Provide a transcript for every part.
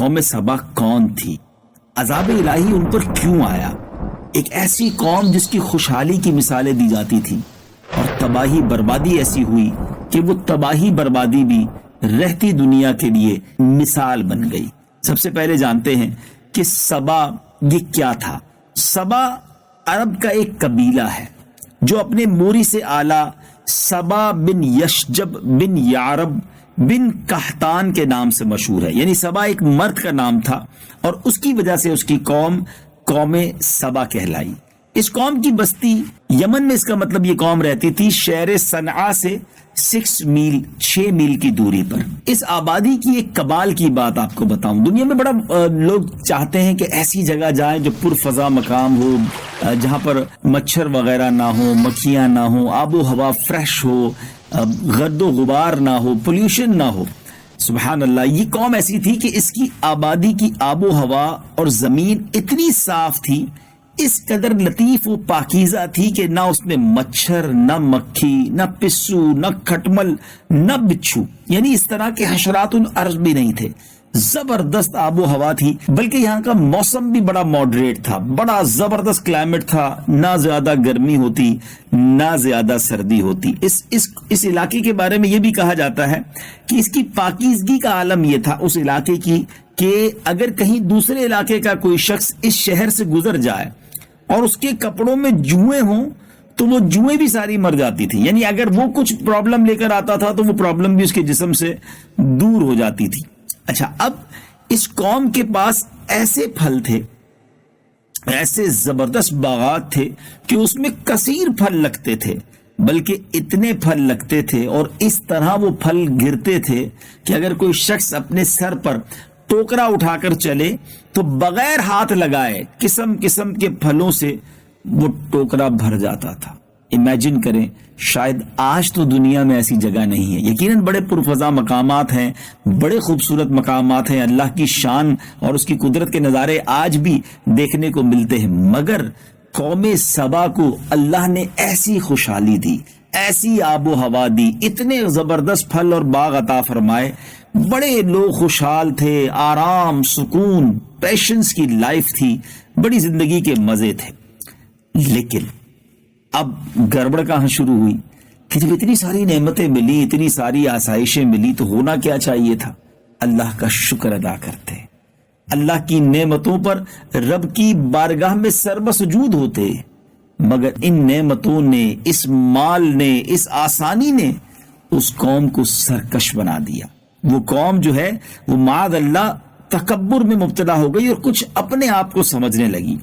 قوم سبا کون تھی، عذاب الہی ان پر کیوں آیا؟ ایک ایسی قوم جس کی خوشحالی کی مثالیں دی جاتی تھی اور تباہی بربادی ایسی ہوئی کہ وہ تباہی بربادی بھی رہتی دنیا کے لیے مثال بن گئی۔ سب سے پہلے جانتے ہیں کہ سبا یہ کیا تھا۔ سبا عرب کا ایک قبیلہ ہے جو اپنے موری سے اعلیٰ سبا بن یشجب بن یعرب بن قحطان کے نام سے مشہور ہے۔ یعنی سبا ایک مرد کا نام تھا اور اس کی وجہ سے اس کی قوم سبا کہلائی۔ اس قوم کی بستی یمن میں، اس کا مطلب یہ قوم رہتی تھی شہر صنعاء سے 6 میل کی دوری پر۔ اس آبادی کی ایک کمال کی بات آپ کو بتاؤں، دنیا میں بڑا لوگ چاہتے ہیں کہ ایسی جگہ جائیں جو پرفضا مقام ہو، جہاں پر مچھر وغیرہ نہ ہو، مکھیاں نہ ہو، آب و ہوا فریش ہو، گرد و غبار نہ ہو، پولیوشن نہ ہو۔ سبحان اللہ، یہ قوم ایسی تھی کہ اس کی آبادی کی آب و ہوا اور زمین اتنی صاف تھی، اس قدر لطیف و پاکیزہ تھی کہ نہ اس میں مچھر، نہ مکھی، نہ پسو، نہ کھٹمل، نہ بچھو، یعنی اس طرح کے حشرات الارض بھی نہیں تھے۔ زبردست آب و ہوا تھی، بلکہ یہاں کا موسم بھی بڑا ماڈریٹ تھا، بڑا زبردست کلائمیٹ تھا، نہ زیادہ گرمی ہوتی نہ زیادہ سردی ہوتی۔ اس علاقے کے بارے میں یہ بھی کہا جاتا ہے کہ اس کی پاکیزگی کا عالم یہ تھا اس علاقے کی کہ اگر کہیں دوسرے علاقے کا کوئی شخص اس شہر سے گزر جائے اور اس کے کپڑوں میں جوئیں ہوں تو وہ جوئیں بھی ساری مر جاتی تھی، یعنی اگر وہ کچھ پرابلم لے کر آتا تھا تو وہ پرابلم بھی اس کے جسم سے دور ہو جاتی تھی۔ اچھا، اب اس قوم کے پاس ایسے پھل تھے، ایسے زبردست باغات تھے کہ اس میں کثیر پھل لگتے تھے، بلکہ اتنے پھل لگتے تھے اور اس طرح وہ پھل گرتے تھے کہ اگر کوئی شخص اپنے سر پر ٹوکرا اٹھا کر چلے تو بغیر ہاتھ لگائے قسم قسم کے پھلوں سے وہ ٹوکرا بھر جاتا تھا۔ امیجن کریں، شاید آج تو دنیا میں ایسی جگہ نہیں ہے۔ یقیناً بڑے پرفضا مقامات ہیں، بڑے خوبصورت مقامات ہیں، اللہ کی شان اور اس کی قدرت کے نظارے آج بھی دیکھنے کو ملتے ہیں، مگر قوم سبا کو اللہ نے ایسی خوشحالی دی، ایسی آب و ہوا دی، اتنے زبردست پھل اور باغ عطا فرمائے، بڑے لوگ خوشحال تھے، آرام، سکون، پیشنس کی لائف تھی، بڑی زندگی کے مزے تھے۔ لیکن اب گڑبڑ کہاں شروع ہوئی کہ جب اتنی ساری نعمتیں ملی، اتنی ساری آسائشیں ملی تو ہونا کیا چاہیے تھا؟ اللہ کا شکر ادا کرتے، اللہ کی نعمتوں پر رب کی بارگاہ میں سربسجود ہوتے، مگر ان نعمتوں نے، اس مال نے، اس آسانی نے اس قوم کو سرکش بنا دیا۔ وہ قوم جو ہے وہ معاذ اللہ تکبر میں مبتلا ہو گئی اور کچھ اپنے آپ کو سمجھنے لگی۔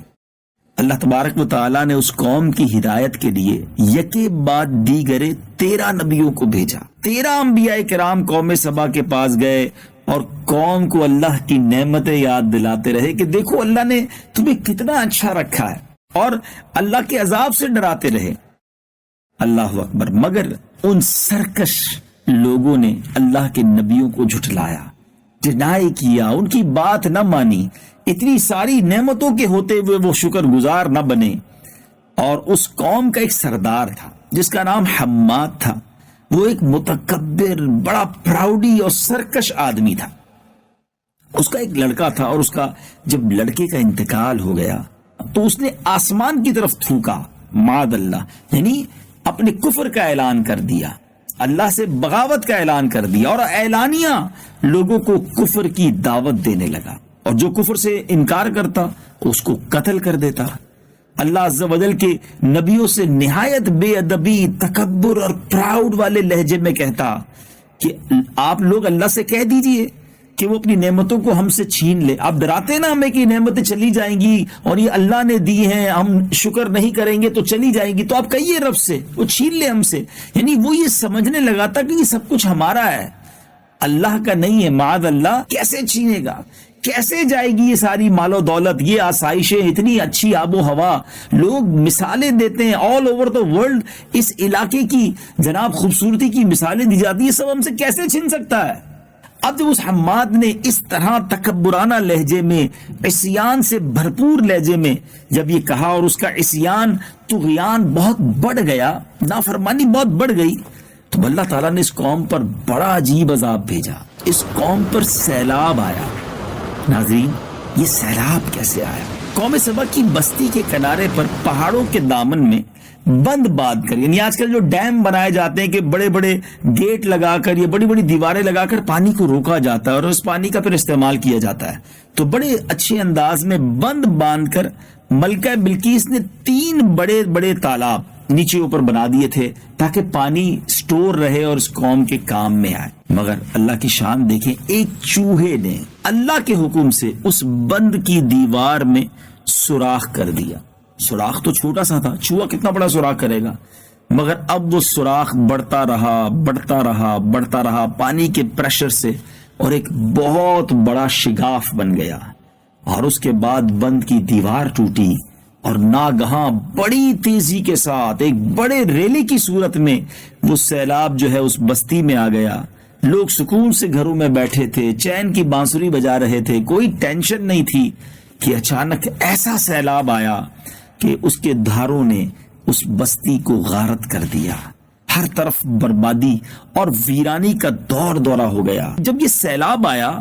اللہ تبارک و تعالیٰ نے اس قوم کی ہدایت کے لیے یکے بعد دیگرے 13 نبیوں کو بھیجا۔ 13 انبیاء کرام قوم سبا کے پاس گئے اور قوم کو اللہ کی نعمتیں یاد دلاتے رہے کہ دیکھو اللہ نے تمہیں کتنا اچھا رکھا ہے، اور اللہ کے عذاب سے ڈراتے رہے۔ اللہ اکبر، مگر ان سرکش لوگوں نے اللہ کے نبیوں کو جھٹلایا، ڈینائی کیا، ان کی بات نہ مانی، اتنی ساری نعمتوں کے ہوتے ہوئے وہ شکر گزار نہ بنے۔ اور اس قوم کا ایک سردار تھا جس کا نام حماد تھا، وہ ایک متکبر، بڑا پراؤڈی اور سرکش آدمی تھا۔ اس کا ایک لڑکا تھا اور اس کا جب لڑکے کا انتقال ہو گیا تو اس نے آسمان کی طرف تھوکا، معاذ اللہ، یعنی اپنے کفر کا اعلان کر دیا، اللہ سے بغاوت کا اعلان کر دیا اور اعلانیہ لوگوں کو کفر کی دعوت دینے لگا، اور جو کفر سے انکار کرتا اس کو قتل کر دیتا۔ اللہ عز و جل کے نبیوں سے نہایت بے ادبی، تکبر اور پراؤڈ والے لہجے میں کہتا کہ آپ لوگ اللہ سے کہہ دیجئے کہ وہ اپنی نعمتوں کو ہم سے چھین لے۔ آپ ڈراتے نا ہمیں کہ نعمتیں چلی جائیں گی اور یہ اللہ نے دی ہیں، ہم شکر نہیں کریں گے تو چلی جائیں گی، تو آپ کہیے رب سے وہ چھین لے ہم سے۔ یعنی وہ یہ سمجھنے لگا تھا کہ یہ سب کچھ ہمارا ہے، اللہ کا نہیں ہے۔ معاذ اللہ، کیسے چھینے گا، کیسے جائے گی یہ ساری مال و دولت، یہ آسائشیں، اتنی اچھی آب و ہوا؟ لوگ مثالیں دیتے ہیں آل اوور دا ورلڈ، اس علاقے کی جناب خوبصورتی کی مثالیں دی جاتی ہیں، سب ہم سے کیسے چھن سکتا ہے؟ اب جب اس حماد نے اس طرح تکبرانہ لہجے میں، عصیان سے بھرپور لہجے میں جب یہ کہا، اور اس کا عصیان، طغیان بہت بڑھ گیا، نافرمانی بہت بڑھ گئی، تو اللہ تعالیٰ نے اس قوم پر بڑا عجیب عذاب بھیجا۔ اس قوم پر سیلاب آیا، ناظرین، یہ سیلاب کیسے آیا؟ قوم سبا کی بستی کے کنارے پر پہاڑوں کے دامن میں بند باندھ کر، یعنی آج کل جو ڈیم بنائے جاتے ہیں کہ بڑے بڑے گیٹ لگا کر یا بڑی بڑی دیواریں لگا کر پانی کو روکا جاتا ہے اور اس پانی کا پھر استعمال کیا جاتا ہے، تو بڑے اچھے انداز میں بند باندھ کر ملکہ بلقیس نے 3 بڑے بڑے تالاب نیچے اوپر بنا دیے تھے تاکہ پانی سٹور رہے اور اس قوم کے کام میں آئے۔ مگر اللہ کی شان دیکھیں، ایک چوہے نے اللہ کے حکم سے اس بند کی دیوار میں سوراخ کر دیا۔ سوراخ تو چھوٹا سا تھا، چوہا کتنا بڑا سوراخ کرے گا، مگر اب وہ سوراخ بڑھتا رہا پانی کے پریشر سے، اور ایک بہت بڑا شگاف بن گیا، اور اس کے بعد بند کی دیوار ٹوٹی، اور ناگہاں بڑی تیزی کے ساتھ ایک بڑے ریلے کی صورت میں وہ سیلاب جو ہے اس بستی میں آ گیا۔ لوگ سکون سے گھروں میں بیٹھے تھے، چین کی بانسری بجا رہے تھے، کوئی ٹینشن نہیں تھی کہ اچانک ایسا سیلاب آیا کہ اس کے دھاروں نے اس بستی کو غارت کر دیا۔ ہر طرف بربادی اور ویرانی کا دورہ ہو گیا۔ جب یہ سیلاب آیا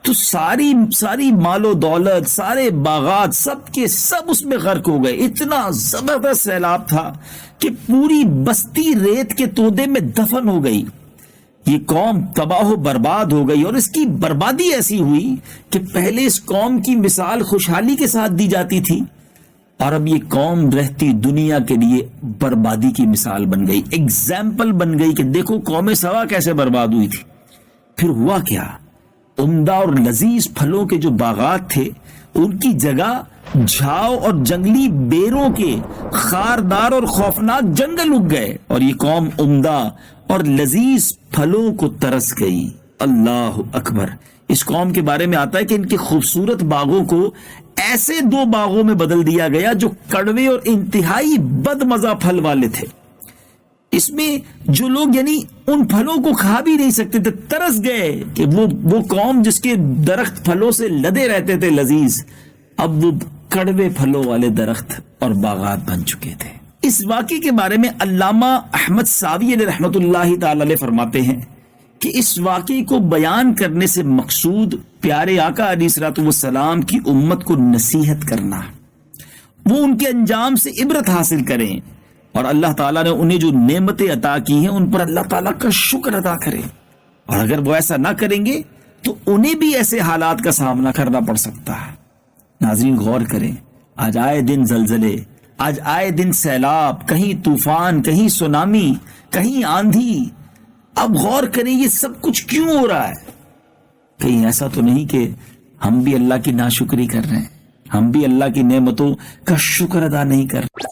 تو ساری مال و دولت، سارے باغات، سب کے سب اس میں غرق ہو گئے۔ اتنا زبردست سیلاب تھا کہ پوری بستی ریت کے تودے میں دفن ہو گئی۔ یہ قوم تباہ و برباد ہو گئی، اور اس کی بربادی ایسی ہوئی کہ پہلے اس قوم کی مثال خوشحالی کے ساتھ دی جاتی تھی، اور اب یہ قوم رہتی دنیا کے لیے بربادی کی مثال بن گئی، ایگزامپل بن گئی کہ دیکھو قوم سبا کیسے برباد ہوئی تھی۔ پھر ہوا کیا؟ عمدہ اور لذیذ پھلوں کے جو باغات تھے ان کی جگہ جھاؤ اور جنگلی بیروں کے خاردار اور خوفناک جنگل اگ گئے، اور یہ قوم عمدہ اور لذیذ پھلوں کو ترس گئی۔ اللہ اکبر! اس قوم کے بارے میں آتا ہے کہ ان کے خوبصورت باغوں کو ایسے 2 باغوں میں بدل دیا گیا جو کڑوے اور انتہائی بد مزہ پھل والے تھے۔ اس میں جو لوگ یعنی ان پھلوں کو کھا بھی نہیں سکتے تھے، ترس گئے کہ وہ قوم جس کے درخت پھلوں سے لدے رہتے تھے لذیذ، اب وہ کڑوے پھلوں والے درخت اور باغات بن چکے تھے۔ اس واقعے کے بارے میں علامہ احمد ساوی علیہ رحمۃ اللہ تعالی علیہ فرماتے ہیں کہ اس واقعے کو بیان کرنے سے مقصود پیارے آقا علیہ الصلوۃ والسلام کی امت کو نصیحت کرنا، وہ ان کے انجام سے عبرت حاصل کریں، اور اللہ تعالیٰ نے انہیں جو نعمتیں عطا کی ہیں ان پر اللہ تعالیٰ کا شکر ادا کریں، اور اگر وہ ایسا نہ کریں گے تو انہیں بھی ایسے حالات کا سامنا کرنا پڑ سکتا ہے۔ ناظرین غور کریں، آج آئے دن زلزلے، آج آئے دن سیلاب، کہیں طوفان، کہیں سونامی، کہیں آندھی۔ اب غور کریں یہ سب کچھ کیوں ہو رہا ہے؟ کہیں ایسا تو نہیں کہ ہم بھی اللہ کی ناشکری کر رہے ہیں، ہم بھی اللہ کی نعمتوں کا شکر ادا نہیں کر رہے؟